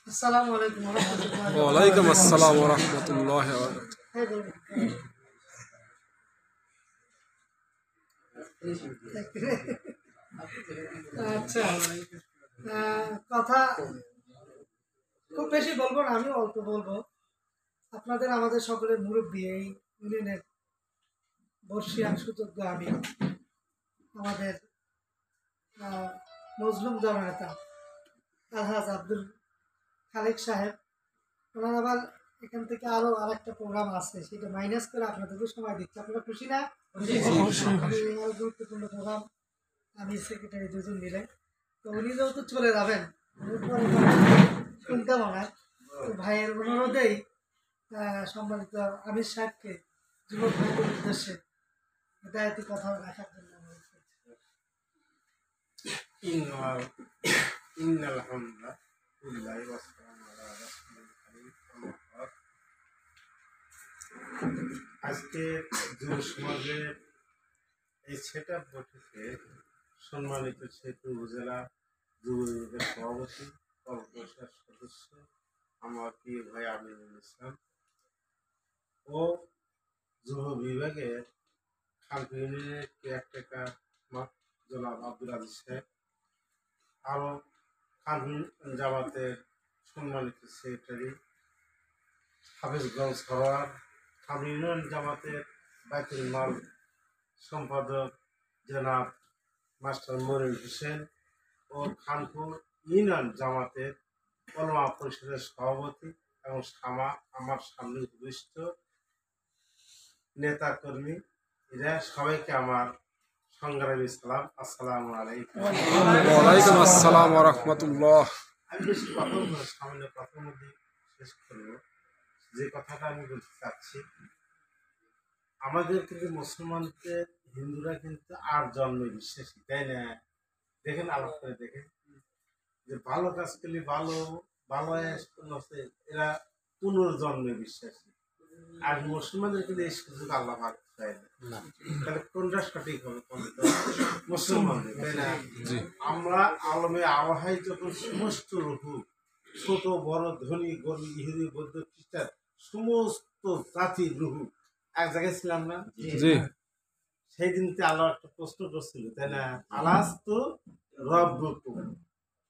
আসসালামু আলাইকুম ওয়া রাহমাতুল্লাহি ওয়া ওয়ালাইকুম আসসালাম ওয়া রাহমাতুল্লাহি ওয়া বারাকাতুহু। আচ্ছা, কথা খুব বেশি বলবো না, আমি অল্প বলবো। আপনাদের আমাদের সকলের মুরব্বী এই ইউনিয়নের বর্ষিয়ান সুযোগ্য আমি আমাদের মজলুম জননেতা আলহাজ আব্দুল খালেক সাহেব, ওনার আবার এখান থেকে আরো আরেকটা প্রোগ্রাম আছে, সেটা মাইনাস করে আপনাদেরকে সময় দিচ্ছে। আপনারা খুশি না? আরো গুরুত্বপূর্ণ প্রোগ্রাম আমি সেক্রেটারি দুজন মিলে, তো উনি যেহেতু চলে যাবেন শুনতে মনে হয়, তো ভাইয়ের অনুরোধেই সম্মানিত আমির সাহেবকে যুবক ভাইদের উদ্দেশ্যে দায়িত্ব কথা রাখার জন্য অনুরোধ করছি। আজকে যুব সমাজের এই সেট আপ বৈঠকে সম্মানিত শেরপুর উপজেলা যুব বিভাগের সভাপতি কর্মপরিষদ সদস্য আমার প্রিয় ভাই আমিনুল ইসলাম ও যুব বিভাগের খালপুর ইউনিয়নের কেয়ারটেকার জনাব আব্দুল আজিজ সাহেব, আরও খালপুর জামাতের সম্মানিত সেক্রেটারি হাফিজগঞ্জ সরোয়ার, খালপুর ইউনিয়ন জামাতের বাইতুল মাল সম্পাদক জনাব মাস্টার মনির হোসেন ও খানপুর ইউনিয়ন জামাতের কলমা পরিষদের সভাপতি এবং আমার সামনে উপবিষ্ট নেতা কর্মী, এরা সবাইকে আমার সংগ্রামী সালাম, আসসালামু আলাইকুম। ওয়ালাইকুম আসসালাম ওয়া রাহমাতুল্লাহ। আমি বেশি কথা বলবো, সামান্য কথার মধ্যে শেষ করব। যে কথাটা আমি বলতে চাচ্ছি, আমাদের কিন্তু মুসলমানদের হিন্দুরা কিন্তু আর জন্মে বিশ্বাসী, তাই না? দেখেন, আলাপ করে দেখেন যে ভালো কাজ করলে ভালো ভালো আছে, এরা পুনর্জন্মে বিশ্বাসী। আর মুসলমানদের কিন্তু এই সুযোগ আল্লাহ ভাগ চায় না। তাহলে কোনটা সঠিক হবে? মুসলমানদের, তাই না? আমরা আলমে আবহাওয়ায় যখন সমস্ত রূপ, ছোট বড় ধনী গরিব ইহুদি বৌদ্ধ খ্রিস্টান সমস্ত জাতির রুহু এক জায়গায় ছিলাম না? সেই দিনতে আল্লাহ একটা প্রশ্ন করছিল, তাই না? আলাস তো রব্বুকুম,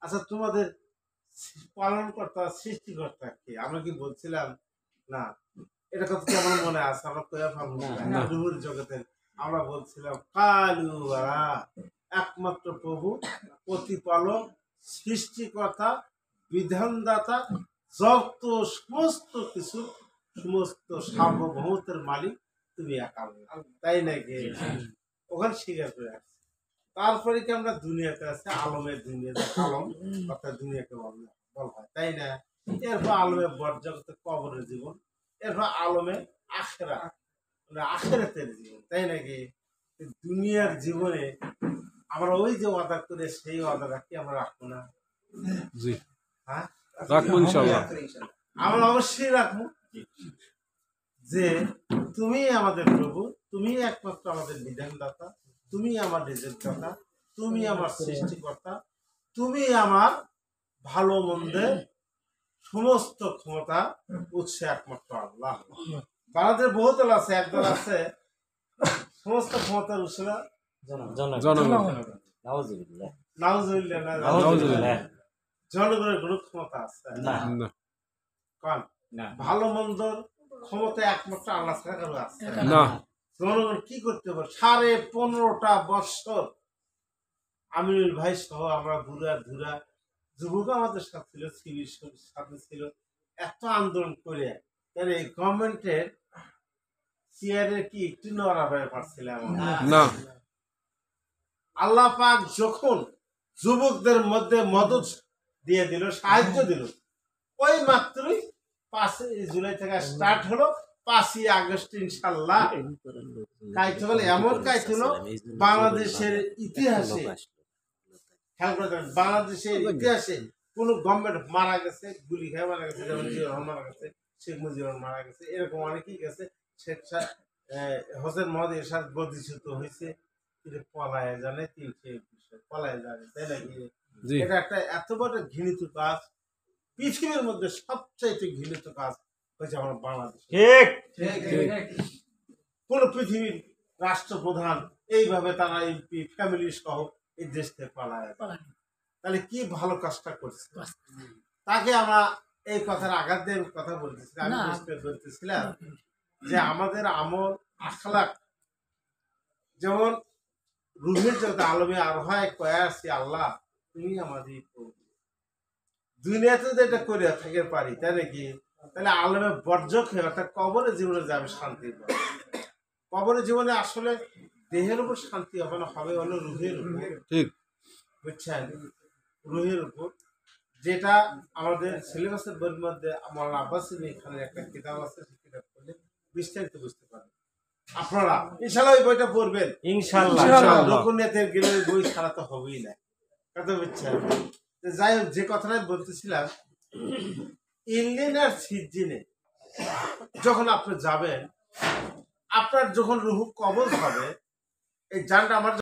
আচ্ছা তোমাদের পালন কর্তা সৃষ্টিকর্তা কে? আমরা কি বলছিলাম না? এটা কথা কি আমার মনে আছে? আমরা কয়া পাবো না রুহুর জগতের। আমরা বলছিলাম কালু একমাত্র প্রভু, প্রতিপালক, সৃষ্টিকর্তা, বিধানদাতা, যত সমস্ত কিছু, সমস্ত সার্বভৌমত্বের মালিক তুমি একা, তাই নাকি? ওখানে স্বীকার করে আসছে। তারপরে কি আমরা দুনিয়াতে আছে, আলমের দুনিয়া, আলম অর্থাৎ দুনিয়াকে বলা হয়, তাই না? এরপর আলমে বরজগতে কবরের জীবন, এরপর আলমে আখেরা, আখেরাতের জীবন, তাই নাকি? দুনিয়ার জীবনে আমরা ওই যে ওয়াদা করে সেই ওয়াদাটা কি আমরা রাখবো না? জি, হ্যাঁ, রাখবো ইনশাআল্লাহ। আমরা অবশ্যই রাখবো যে তুমি আমাদের প্রভু, তুমি একমাত্র আমাদের বিধানদাতা, তুমি আমার রিজিকদাতা, তুমি আমার সৃষ্টিকর্তা, তুমি আমার ভালো মন্দের সমস্ত ক্ষমতা উৎসে একমাত্র আল্লাহ। বাংলাদেশের বহুতল আছে, একদল আছে সমস্ত ক্ষমতার উৎস জনগণের কোনো ক্ষমতা আছে না? ভালো মন্দর ক্ষমতা একমাত্র আল্লাহ ছাড়া কারো আছে না। জনগণ কি করতে পারে? 15.5 বৎসর আমিনুল ভাই সহ আমরা ঘুরা ঘুরা যুবক আমাদের সাথে ছিল, এত আন্দোলন করে এই গভর্নমেন্টের চেয়ারে কি একটু নড়াবে পারছিলাম না। আল্লাহ পাক যখন যুবকদের মধ্যে মদত দিয়ে দিল, সাহায্য দিল, ওই মাত্রই 5 জুলাই থেকে স্টার্ট হলো, 5ই আগস্ট ইনশাল্লাহ কাইতে হলো। এমন কাইতে হলো বাংলাদেশের ইতিহাসে, খেয়াল করে দেখেন, বাংলাদেশের ইতিহাসে কোন গভর্নমেন্ট মারা গেছে, গুলি খেয়ে মারা গেছে, যেমন জিয়া রহমান মারা গেছে, শেখ মুজিবুর রহমান মারা গেছে, এরকম অনেকেই গেছে। শেখ হোসেন মোহাম্মদ এরশাদ গদিচ্যুত হয়েছে, পলায় জানে 321 পলায় যাবে, তাই নাকি? জি এটা একটা এত বড় ঘৃণিত কাজ, পৃথিবীর মধ্যে সবচাইতে ঘৃণিত কাজ হয়েছে আমার বাংলাদেশ। কোন পৃথিবীর রাষ্ট্রপ্রধান এইভাবে তারা এমপি ফ্যামিলি সহ এই দেশ থেকে পালায়, তাহলে কি ভালো কাজটা করছে? তাকে আমরা এই কথার আঘাত দিয়ে কথা বলতেছিলাম, আমি বলতেছিলাম যে আমাদের আমল আখলাক যেমন রুহের জগতে আলমে আরহায় কয়ে আছি, আল্লাহ তুমি আমাদের দুনিয়াতে যদি এটা করে থাকতে পারি, তাই নাকি? তাহলে আলমে বর্জক হয়ে অর্থাৎ কবরের জীবনে যাবে শান্তি পাবে। কবরের জীবনে আসলে দেহের উপর শান্তি হবে না, হবে হলো রুহের উপর। ঠিক বুঝছেন? রুহের উপর, যেটা আমাদের সিলেবাসের বইয়ের মধ্যে আমার আব্বাস এখানে একটা কিতাব আছে, সেই কিতাব পড়লে বিস্তারিত বুঝতে পারবেন আপনারা। ইনশাআল্লাহ ওই বইটা পড়বেন, ইনশাআল্লাহ। রকুনিয়াতের গেলে ওই বই ছাড়া তো হবেই না। কথা বুঝছেন? যাই হোক, যে কথাটা আমি বলতেছিলাম, ইংল্যান্ড আর সিজিনে যখন আপনি যাবেন, আপনার যখন রুহু কবজ হবে, এই জানটা আমার